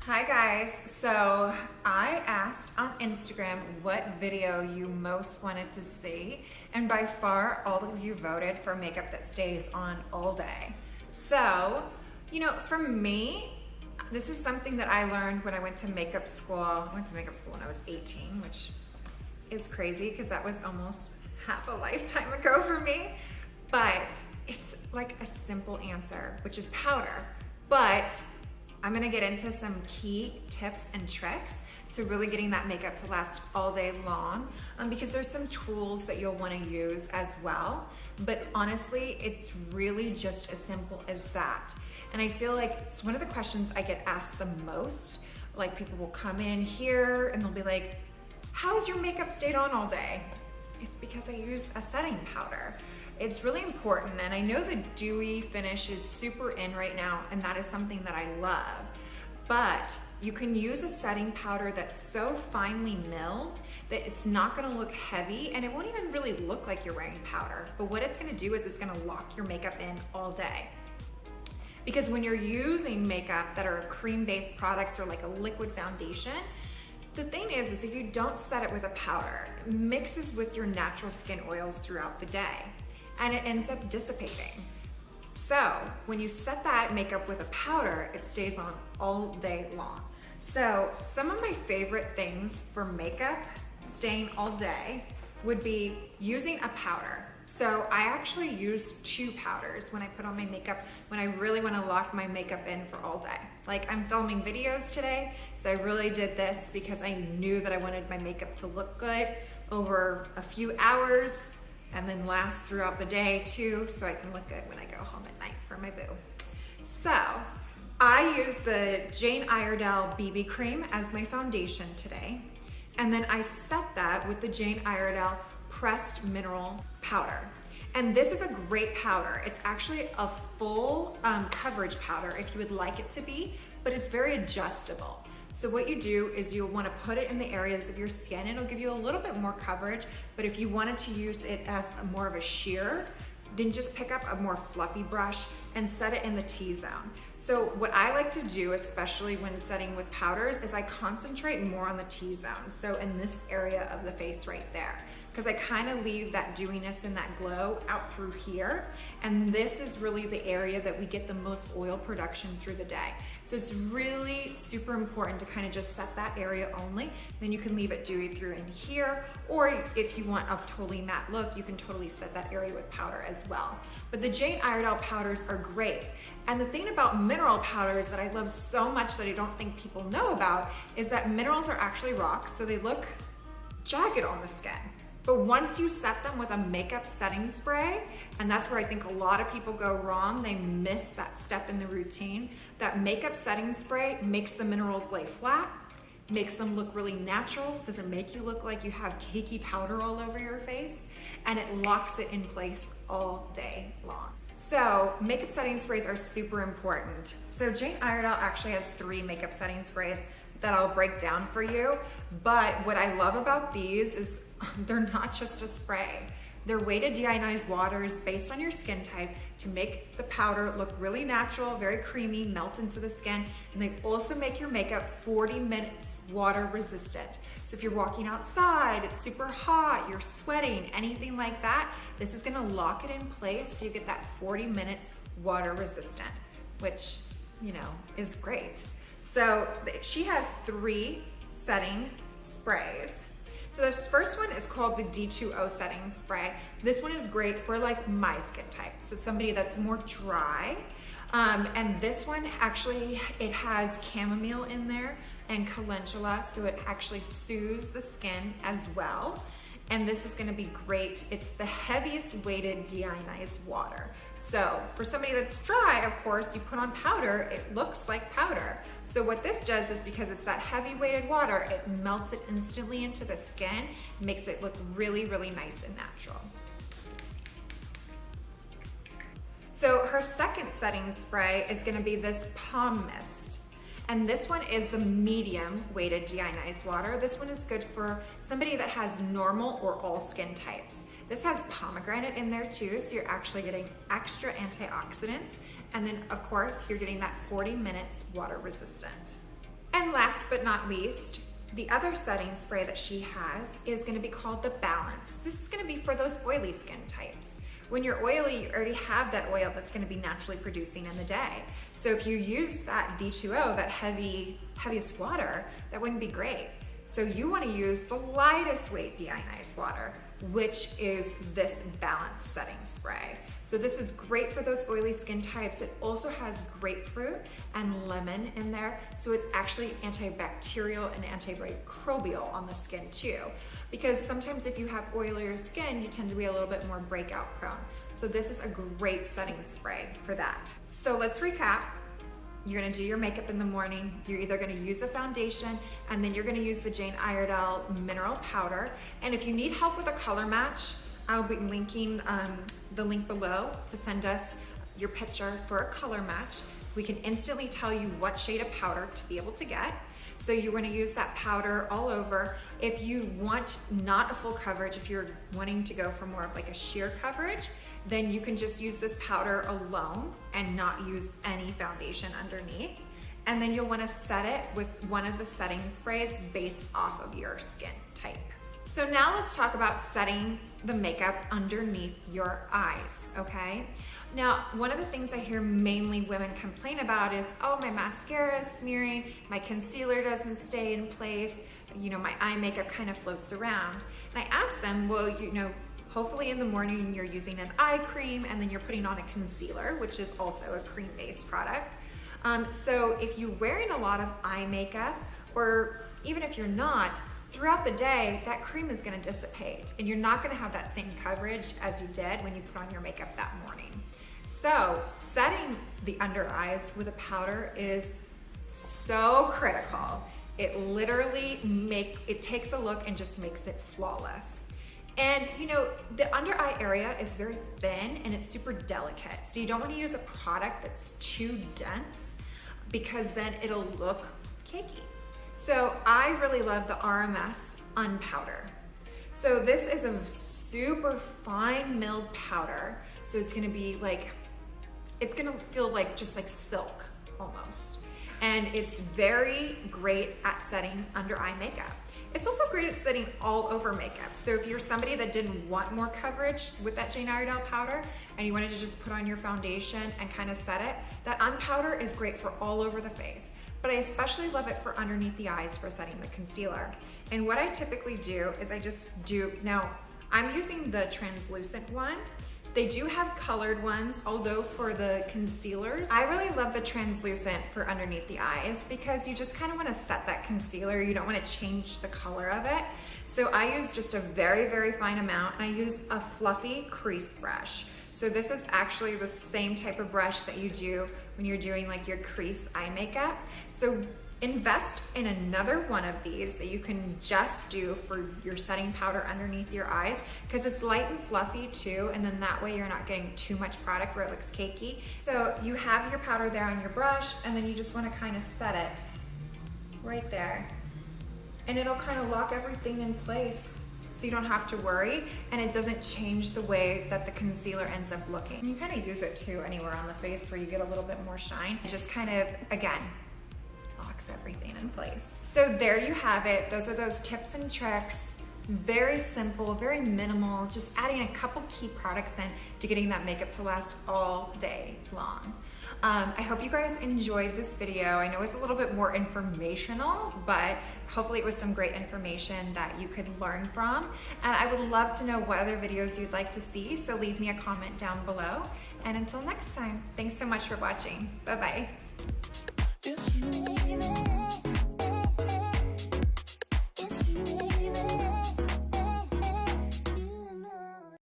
Hi guys, so I asked on Instagram what video you most wanted to see, and by far all of you voted for makeup that stays on all day. So, for me, this is something that I learned when I went to makeup school. I went to makeup school when I was 18, which is crazy because that was almost half a lifetime ago for me. But it's like a simple answer, which is powder. But I'm gonna get into some key tips and tricks to really getting that makeup to last all day long, because there's some tools that you'll wanna use as well. But honestly, it's really just as simple as that. And I feel like it's one of the questions I get asked the most. Like, people will come in here and they'll be like, how's your makeup stayed on all day? It's because I use a setting powder. It's really important, and I know the dewy finish is super in right now, and that is something that I love. But you can use a setting powder that's so finely milled that it's not gonna look heavy, and it won't even really look like you're wearing powder. But what it's gonna do is it's gonna lock your makeup in all day. Because when you're using makeup that are cream-based products or like a liquid foundation, the thing is if you don't set it with a powder, it mixes with your natural skin oils throughout the day, and it ends up dissipating. So when you set that makeup with a powder, it stays on all day long. So some of my favorite things for makeup staying all day would be using a powder. So I actually use 2 powders when I put on my makeup, when I really want to lock my makeup in for all day. Like, I'm filming videos today, so I really did this because I knew that I wanted my makeup to look good over a few hours and then last throughout the day too, so I can look good when I go home at night for my boo. So I use the Jane Iredale BB cream as my foundation today, and then I set that with the Jane Iredale pressed mineral powder. And this is a great powder. It's actually a full coverage powder if you would like it to be, but it's very adjustable. So what you do is you'll want to put it in the areas of your skin. It'll give you a little bit more coverage, but if you wanted to use it as more of a sheer, then just pick up a more fluffy brush and set it in the T-zone. So what I like to do, especially when setting with powders, is I concentrate more on the T-zone. So in this area of the face right there, because I kind of leave that dewiness and that glow out through here. And this is really the area that we get the most oil production through the day. So it's really super important to kind of just set that area only. Then you can leave it dewy through in here, or if you want a totally matte look, you can totally set that area with powder as well. But the Jane Iredale powders are great. And the thing about mineral powders that I love so much that I don't think people know about is that minerals are actually rocks, so they look jagged on the skin. But once you set them with a makeup setting spray, and that's where I think a lot of people go wrong, they miss that step in the routine. That makeup setting spray makes the minerals lay flat, makes them look really natural, doesn't make you look like you have cakey powder all over your face, and it locks it in place all day long. So makeup setting sprays are super important. So Jane Iredale actually has 3 makeup setting sprays that I'll break down for you. But what I love about these is they're not just a spray. They're weighted deionized waters based on your skin type to make the powder look really natural, very creamy, melt into the skin, and they also make your makeup 40 minutes water resistant. So if you're walking outside, it's super hot, you're sweating, anything like that, this is gonna lock it in place so you get that 40 minutes water resistant, which, is great. So she has 3 setting sprays. So this first one is called the D2O setting spray. This one is great for like my skin type, so somebody that's more dry. And this one actually, it has chamomile in there and calendula, so it actually soothes the skin as well. And this is gonna be great. It's the heaviest weighted deionized water. So for somebody that's dry, of course, you put on powder, it looks like powder. So what this does is, because it's that heavy weighted water, it melts it instantly into the skin, makes it look really, really nice and natural. So her second setting spray is gonna be this POMMISST. And this one is the medium weighted deionized water. This one is good for somebody that has normal or all skin types. This has pomegranate in there too, so you're actually getting extra antioxidants. And then of course, you're getting that 40 minutes water resistant. And last but not least, the other setting spray that she has is going to be called the Balance. This is going to be for those oily skin types. When you're oily, you already have that oil that's going to be naturally producing in the day. So if you use that D2O, that heaviest water, that wouldn't be great. So you want to use the lightest weight deionized water, which is this Balance setting spray. So this is great for those oily skin types. It also has grapefruit and lemon in there. So it's actually antibacterial and antimicrobial on the skin too. Because sometimes if you have oilier skin, you tend to be a little bit more breakout prone. So this is a great setting spray for that. So let's recap. You're gonna do your makeup in the morning. You're either gonna use a foundation and then you're gonna use the Jane Iredale Mineral Powder. And if you need help with a color match, I'll be linking the link below to send us your picture for a color match. We can instantly tell you what shade of powder to be able to get. So you're gonna use that powder all over. If you want not a full coverage, if you're wanting to go for more of like a sheer coverage, then you can just use this powder alone and not use any foundation underneath. And then you'll wanna set it with one of the setting sprays based off of your skin type. So now let's talk about setting the makeup underneath your eyes, okay? Now, one of the things I hear mainly women complain about is, oh, my mascara is smearing, my concealer doesn't stay in place, you know, my eye makeup kind of floats around. And I ask them, well, you know, hopefully in the morning you're using an eye cream and then you're putting on a concealer, which is also a cream-based product. So if you're wearing a lot of eye makeup, or even if you're not, throughout the day, that cream is gonna dissipate and you're not gonna have that same coverage as you did when you put on your makeup that morning. So setting the under eyes with a powder is so critical. It literally takes a look and just makes it flawless. And you know, the under eye area is very thin and it's super delicate. So you don't want to use a product that's too dense because then it'll look cakey. So I really love the RMS Unpowder. So this is a super fine milled powder. So it's gonna be like, it's gonna feel like just like silk almost. And it's very great at setting under eye makeup. It's also great at setting all over makeup. So if you're somebody that didn't want more coverage with that Jane Iredale powder and you wanted to just put on your foundation and kind of set it, that Unpowder is great for all over the face. But I especially love it for underneath the eyes for setting the concealer. And what I typically do is I just do, now I'm using the translucent one. They do have colored ones, although for the concealers, I really love the translucent for underneath the eyes because you just kind of want to set that concealer. You don't want to change the color of it. So I use just a very, very fine amount and I use a fluffy crease brush. So this is actually the same type of brush that you do when you're doing like your crease eye makeup. So invest in another one of these that you can just do for your setting powder underneath your eyes because it's light and fluffy too, and then that way you're not getting too much product where it looks cakey. So you have your powder there on your brush and then you just want to kind of set it right there. And it'll kind of lock everything in place so you don't have to worry and it doesn't change the way that the concealer ends up looking. You kind of use it too anywhere on the face where you get a little bit more shine. It just kind of, again, locks everything in place. So there you have it. Those are those tips and tricks. Very simple, very minimal, just adding a couple key products in to getting that makeup to last all day long. I hope you guys enjoyed this video. I know it's a little bit more informational, but hopefully it was some great information that you could learn from. And I would love to know what other videos you'd like to see, so leave me a comment down below. And until next time, thanks so much for watching. Bye-bye.